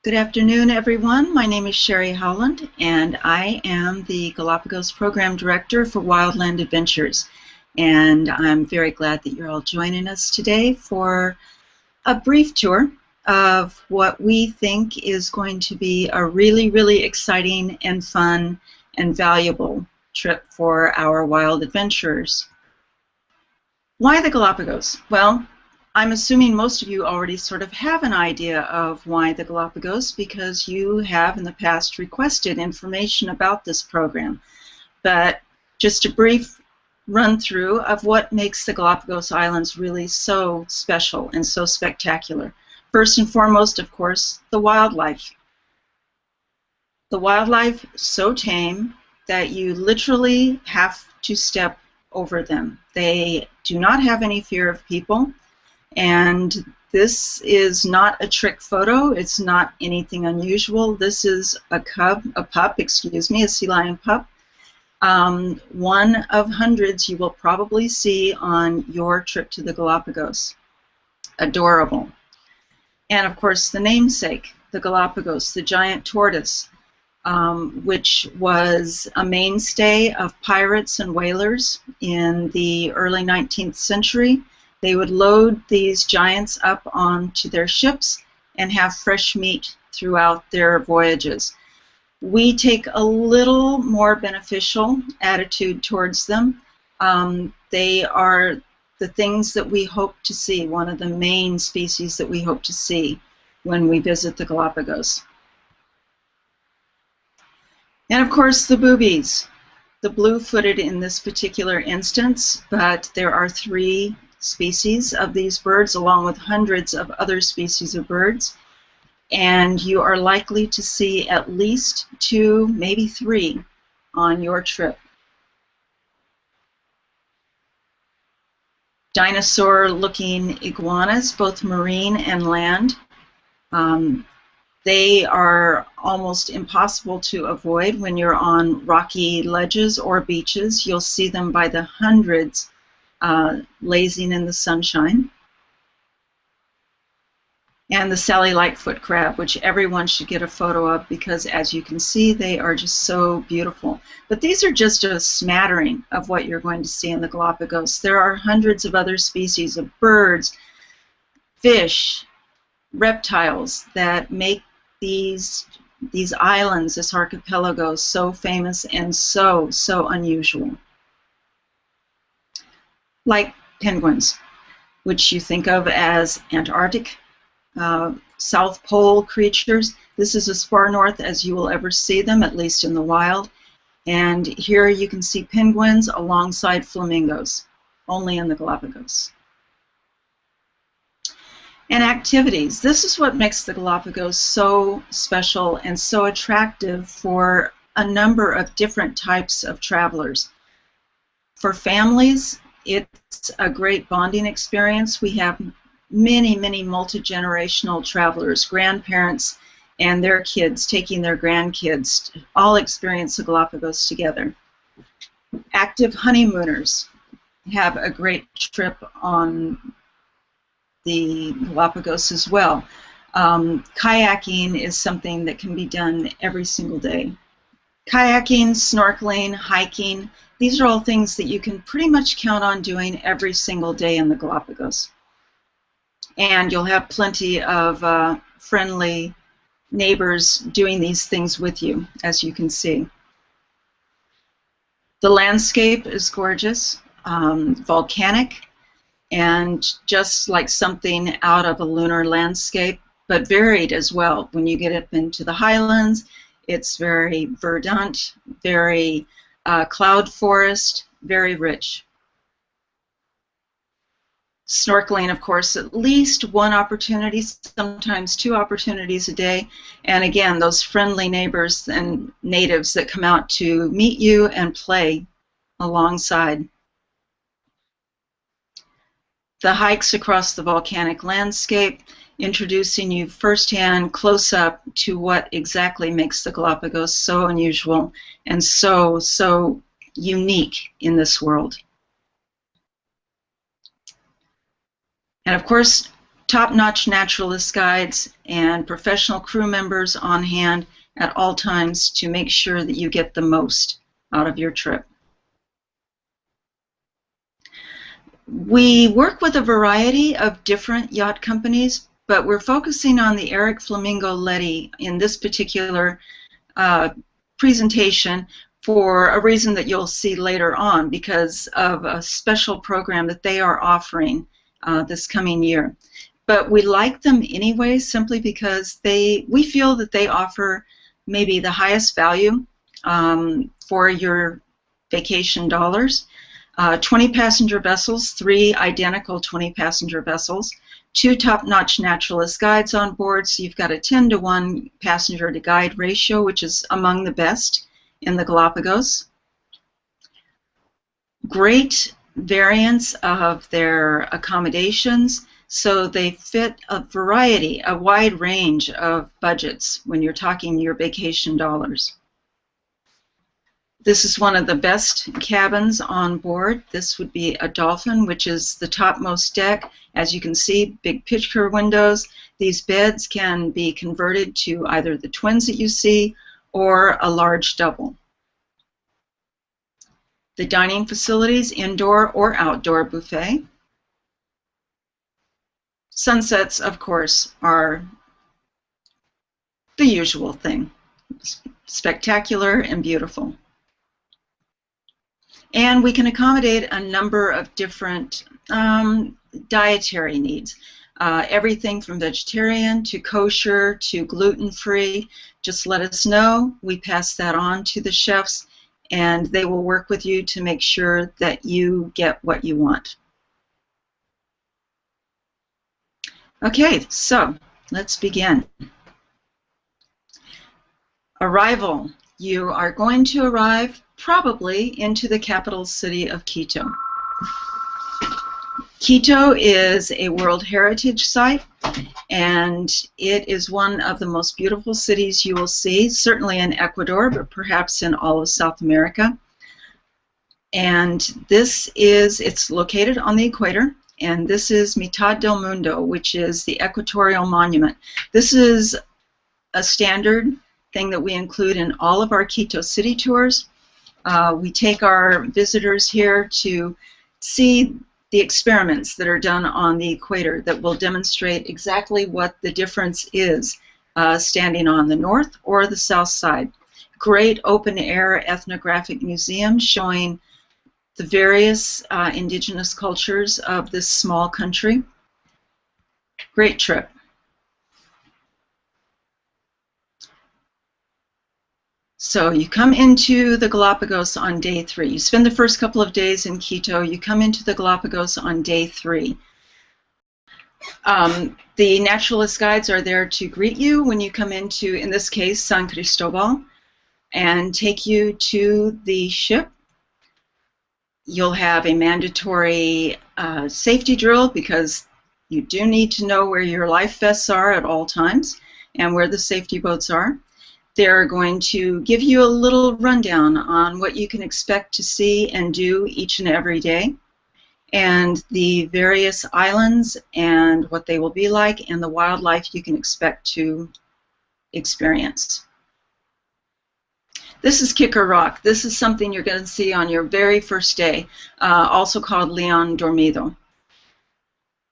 Good afternoon, everyone. My name is Sherry Howland, and I am the Galapagos Program Director for Wildland Adventures. And I'm very glad that you're all joining us today for a brief tour of what we think is going to be a really exciting and fun and valuable trip for our wild adventurers. Why the Galapagos? Well, I'm assuming most of you already sort of have an idea of why the Galapagos because you have in the past requested information about this program. But just a brief run through of what makes the Galapagos Islands really so special and so spectacular. First and foremost, of course, the wildlife. The wildlife so tame that you literally have to step over them. They do not have any fear of people. And this is not a trick photo. It's not anything unusual. This is a pup, a sea lion pup. One of hundreds you will probably see on your trip to the Galapagos. Adorable. And of course the namesake, the Galapagos, the giant tortoise, which was a mainstay of pirates and whalers in the early 19th century. They would load these giants up onto their ships and have fresh meat throughout their voyages. We take a little more beneficial attitude towards them. They are the things that we hope to see, one of the main species that we hope to see when we visit the Galapagos. And of course the boobies, the blue-footed in this particular instance, but there are 3 species of these birds along with hundreds of other species of birds, and you are likely to see at least 2, maybe 3 on your trip. Dinosaur-looking iguanas, both marine and land. They are almost impossible to avoid when you're on rocky ledges or beaches. You'll see them by the hundreds lazing in the sunshine. And the Sally Lightfoot crab, which everyone should get a photo of because, as you can see, they are just so beautiful. But these are just a smattering of what you're going to see in the Galapagos. There are hundreds of other species of birds, fish, reptiles that make these islands, this archipelago, so famous and so unusual. Like penguins, which you think of as Antarctic, South Pole creatures. This is as far north as you will ever see them, at least in the wild. And here you can see penguins alongside flamingos, only in the Galapagos. And activities. This is what makes the Galapagos so special and so attractive for a number of different types of travelers. For families, it's a great bonding experience. We have many multi-generational travelers, grandparents and their kids taking their grandkids, all experience the Galapagos together. Active honeymooners have a great trip on the Galapagos as well. Kayaking is something that can be done every single day. Kayaking, snorkeling, hiking, these are all things that you can pretty much count on doing every single day in the Galapagos. And you'll have plenty of friendly neighbors doing these things with you, as you can see. The landscape is gorgeous, volcanic, and just like something out of a lunar landscape, but varied as well. When you get up into the highlands, it's very verdant, very cloud forest, very rich. Snorkeling, of course, at least 1 opportunity, sometimes 2 opportunities a day. And again, those friendly neighbors and natives that come out to meet you and play alongside. The hikes across the volcanic landscape, introducing you firsthand, close up to what exactly makes the Galapagos so unusual and so unique in this world. And of course, top-notch naturalist guides, and professional crew members on hand at all times to make sure that you get the most out of your trip. We work with a variety of different yacht companies, but we're focusing on the Eric Flamingo Letty in this particular presentation for a reason that you'll see later on, because of a special program that they are offering this coming year. But we like them anyway, simply because we feel that they offer maybe the highest value for your vacation dollars. 20-passenger vessels, 3 identical 20-passenger vessels, 2 top-notch naturalist guides on board, so you've got a 10-to-1 passenger-to-guide ratio, which is among the best in the Galapagos. Great variance of their accommodations, so they fit a variety, a wide range of budgets when you're talking your vacation dollars. This is one of the best cabins on board. This would be a Dolphin, which is the topmost deck. As you can see, big picture windows. These beds can be converted to either the twins that you see or a large double. The dining facilities, indoor or outdoor buffet. Sunsets, of course, are the usual thing. Spectacular and beautiful. And we can accommodate a number of different dietary needs. Everything from vegetarian to kosher to gluten-free. Just let us know. We pass that on to the chefs, and they will work with you to make sure that you get what you want. Okay, so let's begin. Arrival. You are going to arrive probably into the capital city of Quito. Quito is a World Heritage Site, and it is one of the most beautiful cities you will see, certainly in Ecuador, but perhaps in all of South America. And it's located on the equator, and this is Mitad del Mundo, which is the Equatorial Monument. This is a standard thing that we include in all of our Quito city tours. We take our visitors here to see the experiments that are done on the equator that will demonstrate exactly what the difference is standing on the north or the south side. Great open-air ethnographic museum showing the various indigenous cultures of this small country. Great trip. So you come into the Galapagos on day 3. You spend the first couple of days in Quito. You come into the Galapagos on day 3. The naturalist guides are there to greet you when you come into, in this case, San Cristobal, and take you to the ship. You'll have a mandatory safety drill, because you do need to know where your life vests are at all times and where the safety boats are. They're going to give you a little rundown on what you can expect to see and do each and every day, and the various islands and what they will be like, and the wildlife you can expect to experience. This is Kicker Rock. This is something you're going to see on your very first day, also called León Dormido.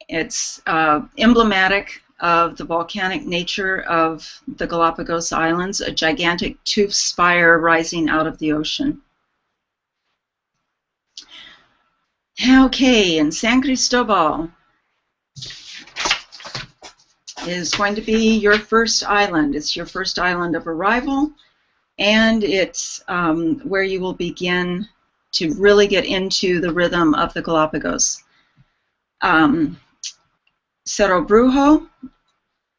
It's emblematic of the volcanic nature of the Galapagos Islands, a gigantic toothed spire rising out of the ocean. Okay, and San Cristobal is going to be your first island. It's your first island of arrival, and it's where you will begin to really get into the rhythm of the Galapagos. Cerro Brujo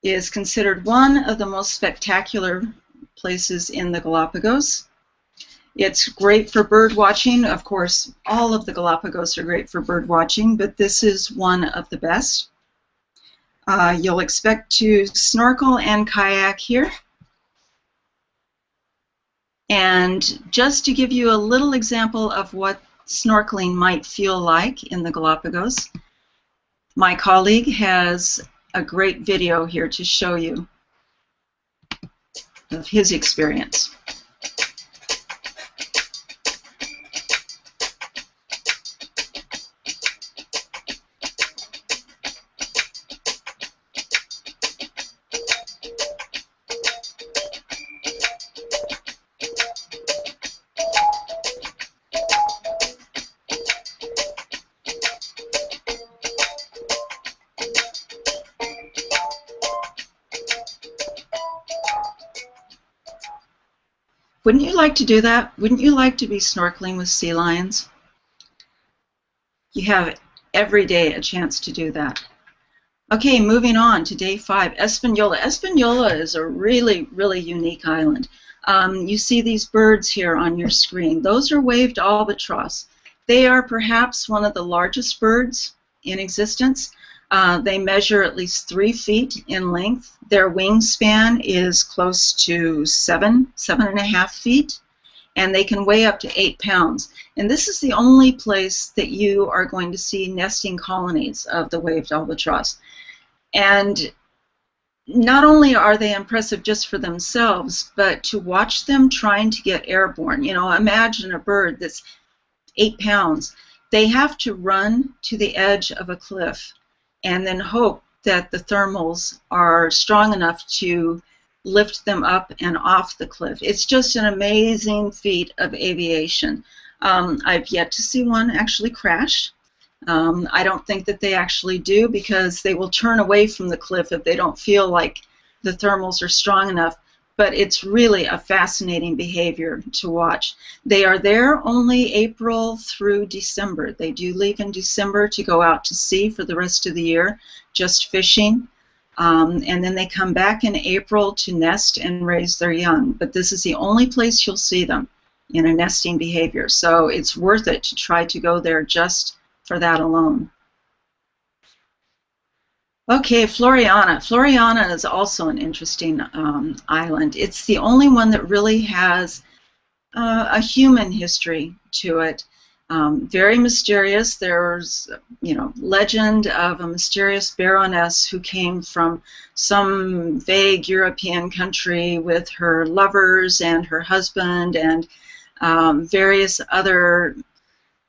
is considered one of the most spectacular places in the Galapagos. It's great for bird watching. Of course, all of the Galapagos are great for bird watching, but this is one of the best. You'll expect to snorkel and kayak here. And just to give you a little example of what snorkeling might feel like in the Galapagos, my colleague has a great video here to show you of his experience. Wouldn't you like to do that? Wouldn't you like to be snorkeling with sea lions? You have every day a chance to do that. Okay, moving on to day 5, Espanola. Espanola is a really, really unique island. You see these birds here on your screen. Those are waved albatross. They are perhaps one of the largest birds in existence. They measure at least 3 feet in length. Their wingspan is close to 7.5 feet, and they can weigh up to 8 pounds. And this is the only place that you are going to see nesting colonies of the waved albatross. And not only are they impressive just for themselves, but to watch them trying to get airborne. You know, imagine a bird that's 8 pounds. They have to run to the edge of a cliff and then hope that the thermals are strong enough to lift them up and off the cliff. It's just an amazing feat of aviation. I've yet to see one actually crash. I don't think that they actually do, because they will turn away from the cliff if they don't feel like the thermals are strong enough. But it's really a fascinating behavior to watch. They are there only April through December. They do leave in December to go out to sea for the rest of the year, just fishing. And then they come back in April to nest and raise their young. But this is the only place you'll see them in a nesting behavior. So it's worth it to try to go there just for that alone. Okay, Floriana. Floriana is also an interesting island. It's the only one that really has a human history to it. Very mysterious. There's, you know, legend of a mysterious baroness who came from some vague European country with her lovers and her husband and various other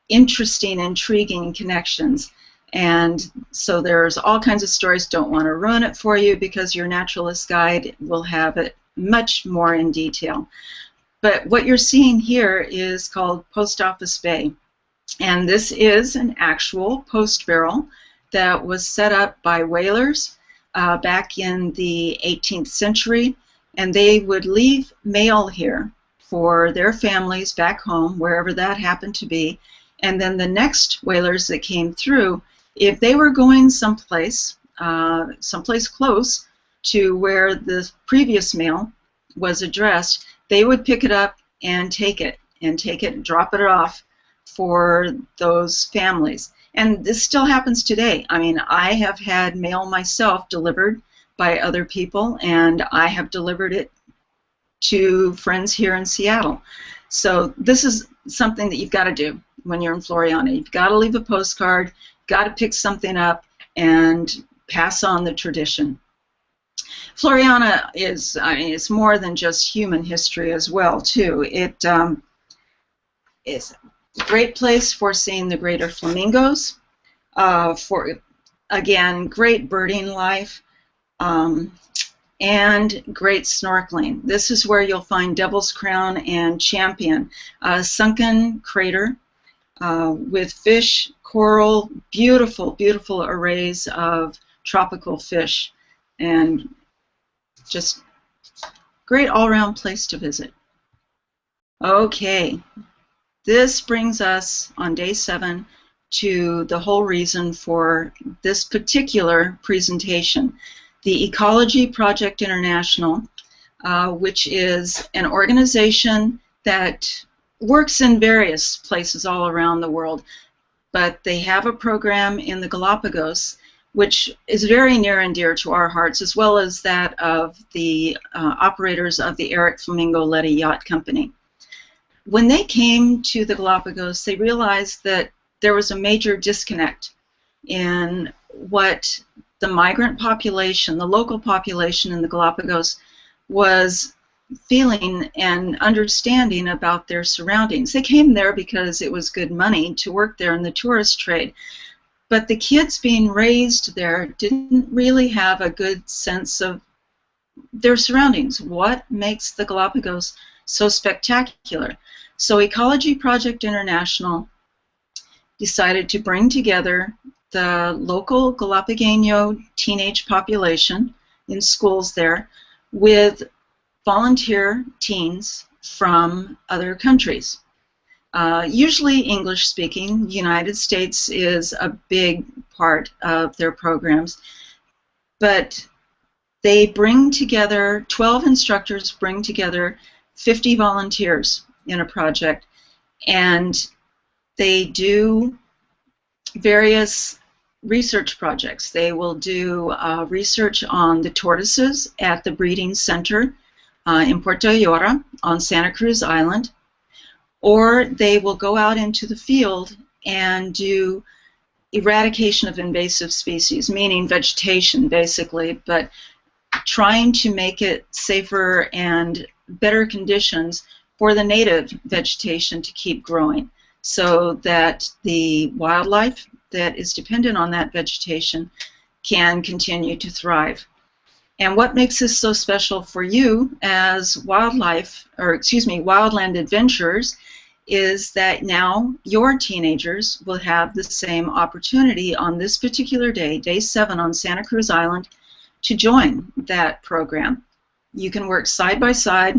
interesting, intriguing connections. And so there's all kinds of stories. Don't want to ruin it for you, because your naturalist guide will have it much more in detail. But what you're seeing here is called Post Office Bay. And this is an actual post barrel that was set up by whalers back in the 18th century. And they would leave mail here for their families back home, wherever that happened to be. And then the next whalers that came through, if they were going someplace close to where the previous mail was addressed, they would pick it up and take it and drop it off for those families. And this still happens today. I mean, I have had mail myself delivered by other people, and I have delivered it to friends here in Seattle. So this is something that you've got to do when you're in Floriana. You've got to leave a postcard, got to pick something up, and pass on the tradition. Floriana is, I mean, it's more than just human history as well, too. It is a great place for seeing the greater flamingos, for, again, great birding life, and great snorkeling. This is where you'll find Devil's Crown and Champion, a sunken crater with fish, coral, beautiful, beautiful arrays of tropical fish, and just great all-around place to visit. Okay, this brings us on day 7 to the whole reason for this particular presentation. The Ecology Project International, which is an organization that works in various places all around the world, but they have a program in the Galapagos which is very near and dear to our hearts, as well as that of the operators of the Eric Flamingo-Letta Yacht Company. When they came to the Galapagos, they realized that there was a major disconnect in what the migrant population, the local population in the Galapagos, was feeling and understanding about their surroundings. They came there because it was good money to work there in the tourist trade. But the kids being raised there didn't really have a good sense of their surroundings. What makes the Galapagos so spectacular? So Ecology Project International decided to bring together the local Galapagos teenage population in schools there with volunteer teens from other countries. Usually English-speaking. United States is a big part of their programs, but they bring together, 12 instructors bring together 50 volunteers in a project, and they do various research projects. They will do research on the tortoises at the breeding center in Puerto Ayora on Santa Cruz Island, or they will go out into the field and do eradication of invasive species, meaning vegetation basically, but trying to make it safer and better conditions for the native vegetation to keep growing so that the wildlife that is dependent on that vegetation can continue to thrive. And what makes this so special for you as Wildland Adventures is that now your teenagers will have the same opportunity on this particular day, Day 7 on Santa Cruz Island, to join that program. You can work side by side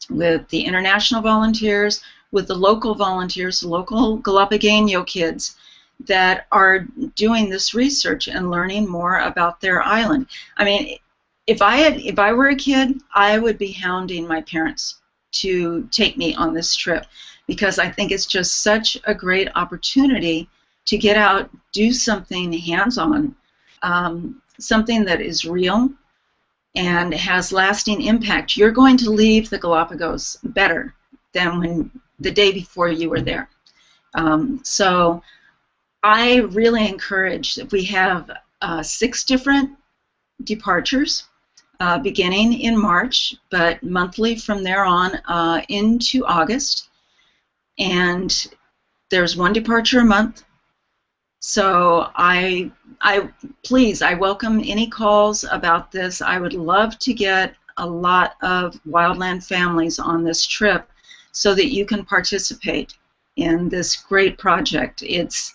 with the international volunteers, with the local volunteers, the local Galapagos kids that are doing this research and learning more about their island. I mean, if I were a kid, I would be hounding my parents to take me on this trip, because I think it's just such a great opportunity to get out, do something hands-on, something that is real and has lasting impact. You're going to leave the Galapagos better than when the day before you were there. So I really encourage that we have 6 different departures beginning in March, but monthly from there on into August. And there's 1 departure a month. So I welcome any calls about this. I would love to get a lot of wildland families on this trip so that you can participate in this great project. It's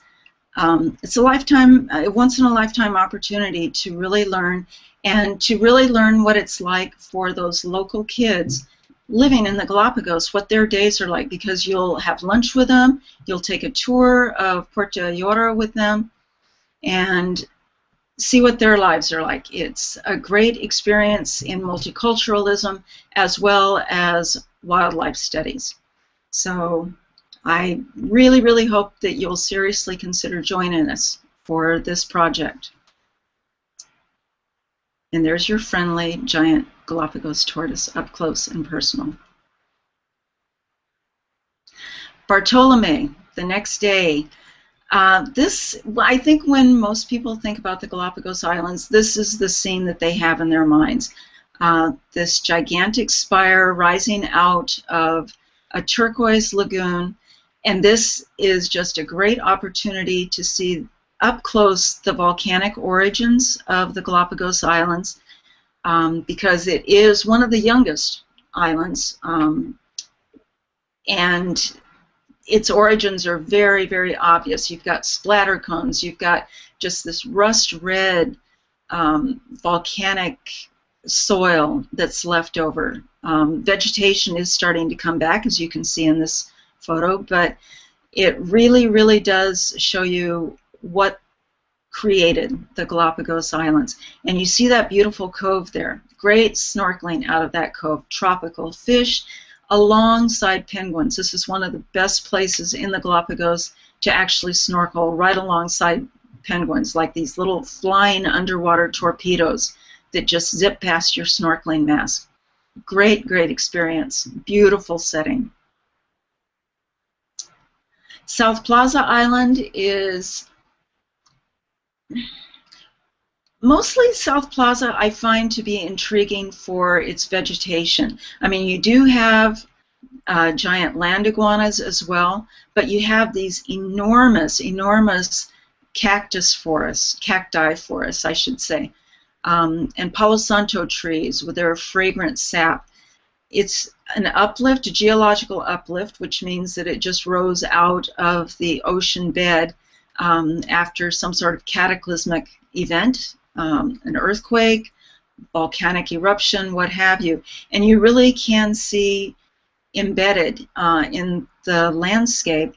a lifetime, once in a lifetime opportunity to really learn, and to really learn what it's like for those local kids living in the Galapagos, what their days are like, because you'll have lunch with them, you'll take a tour of Puerto Ayora with them, and see what their lives are like. It's a great experience in multiculturalism as well as wildlife studies. So I really, really hope that you'll seriously consider joining us for this project. And there's your friendly giant Galapagos tortoise up close and personal. Bartolome, the next day. I think when most people think about the Galapagos Islands, this is the scene that they have in their minds. This gigantic spire rising out of a turquoise lagoon, and this is just a great opportunity to see up close the volcanic origins of the Galapagos Islands, because it is one of the youngest islands, and its origins are very, very obvious. You've got splatter cones, you've got just this rust red volcanic soil that's left over. Vegetation is starting to come back, as you can see in this photo, but it really, really does show you what created the Galapagos Islands. And you see that beautiful cove there. Great snorkeling out of that cove. Tropical fish alongside penguins. This is one of the best places in the Galapagos to actually snorkel, right alongside penguins, like these little flying underwater torpedoes that just zip past your snorkeling mask. Great, great experience. Beautiful setting. South Plaza Island is Mostly South Plaza I find to be intriguing for its vegetation. I mean, you do have giant land iguanas as well, but you have these enormous cacti forests, I should say, and Palo Santo trees with their fragrant sap. It's an uplift, a geological uplift, which means that it just rose out of the ocean bed after some sort of cataclysmic event, an earthquake, volcanic eruption, what have you. And you really can see embedded in the landscape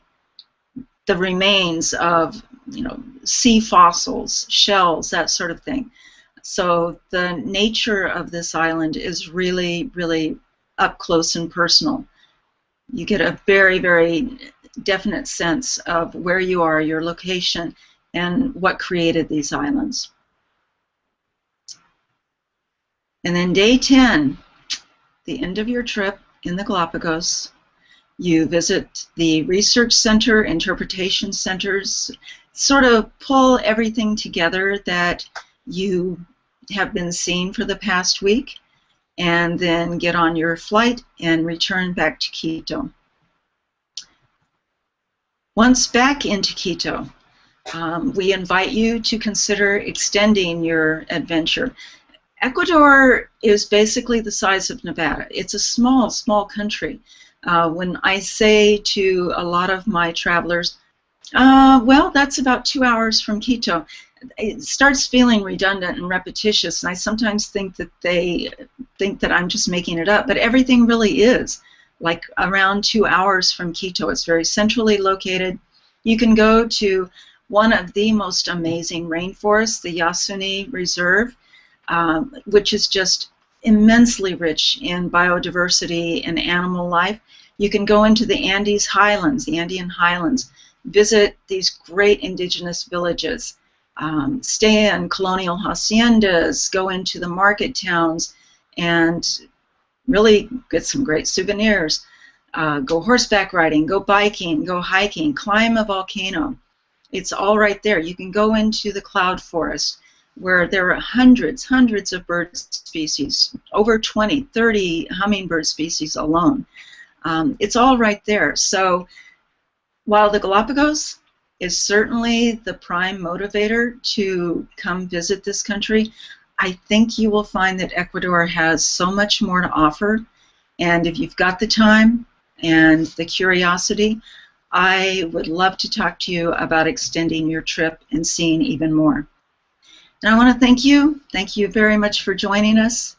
the remains of, sea fossils, shells, that sort of thing. So the nature of this island is really, really up close and personal. You get a very, very definite sense of where you are, your location, and what created these islands. And then day 10, the end of your trip in the Galapagos, you visit the research center, interpretation centers, sort of pull everything together that you have been seeing for the past week, and then get on your flight and return back to Quito. Once back into Quito, we invite you to consider extending your adventure. Ecuador is basically the size of Nevada. It's a small, small country. When I say to a lot of my travelers, well, that's about 2 hours from Quito, it starts feeling redundant and repetitious, and I sometimes think that they think that I'm just making it up, but everything really is like around 2 hours from Quito. It's very centrally located. You can go to one of the most amazing rainforests, the Yasuni Reserve, which is just immensely rich in biodiversity and animal life. You can go into the Andes Highlands, the Andean Highlands, visit these great indigenous villages, stay in colonial haciendas, go into the market towns, and really get some great souvenirs. Go horseback riding, go biking, go hiking, climb a volcano. It's all right there. You can go into the cloud forest, where there are hundreds of bird species, over 20, 30 hummingbird species alone. It's all right there. So while the Galapagos is certainly the prime motivator to come visit this country, I think you will find that Ecuador has so much more to offer. And if you've got the time and the curiosity, I would love to talk to you about extending your trip and seeing even more. And I want to thank you. Thank you very much for joining us.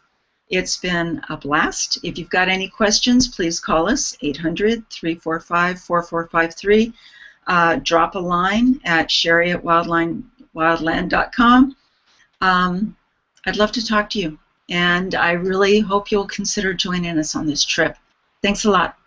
It's been a blast. If you've got any questions, please call us, 800-345-4453. Drop a line at sherry@wildland.com. I'd love to talk to you, and I really hope you'll consider joining us on this trip. Thanks a lot.